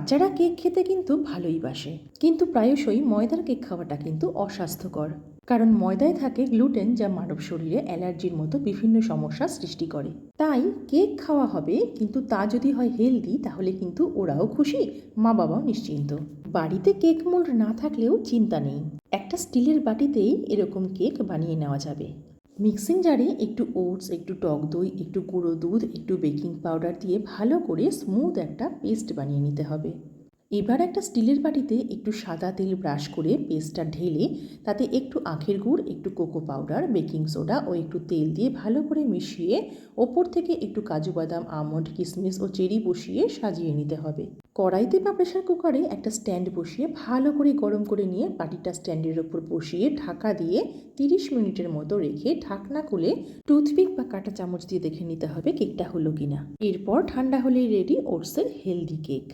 বাচ্চারা কেক খেতে কিন্তু ভালোই বাসে, কিন্তু প্রায়শই ময়দার কেক খাওয়াটা কিন্তু অস্বাস্থ্যকর। কারণ ময়দায় থাকে গ্লুটেন, যা মানব শরীরে অ্যালার্জির মতো বিভিন্ন সমস্যা সৃষ্টি করে। তাই কেক খাওয়া হবে, কিন্তু তা যদি হয় হেলদি, তাহলে কিন্তু ওরাও খুশি, মা বাবাও নিশ্চিন্ত। বাড়িতে কেক মোল্ড না থাকলেও চিন্তা নেই, একটা স্টিলের বাটিতেই এরকম কেক বানিয়ে নেওয়া যাবে। মিক্সিং জারে একটু ওটস, একটু টক দই, একটু গুঁড়ো দুধ, একটু বেকিং পাউডার দিয়ে ভালো করে স্মুথ একটা পেস্ট বানিয়ে নিতে হবে। এবার একটা স্টিলের বাটিতে একটু সাদা তেল ব্রাশ করে পেস্টটা ঢেলে তাতে একটু আখের গুড়, একটু কোকো পাউডার, বেকিং সোডা ও একটু তেল দিয়ে ভালো করে মিশিয়ে ওপর থেকে একটু কাজু বাদাম, আমন্ড, কিশমিশ ও চেরি বসিয়ে সাজিয়ে নিতে হবে। কড়াইতে বা প্রেশার কুকারে একটা স্ট্যান্ড বসিয়ে ভালো করে গরম করে নিয়ে বাটিটা স্ট্যান্ডের ওপর বসিয়ে ঢাকা দিয়ে 30 মিনিটের মতো রেখে ঢাকনা খুলে টুথপিক বা কাঁটা চামচ দিয়ে দেখে নিতে হবে কেকটা হলো কিনা। এরপর ঠান্ডা হলেই রেডি ওটসের হেলদি কেক।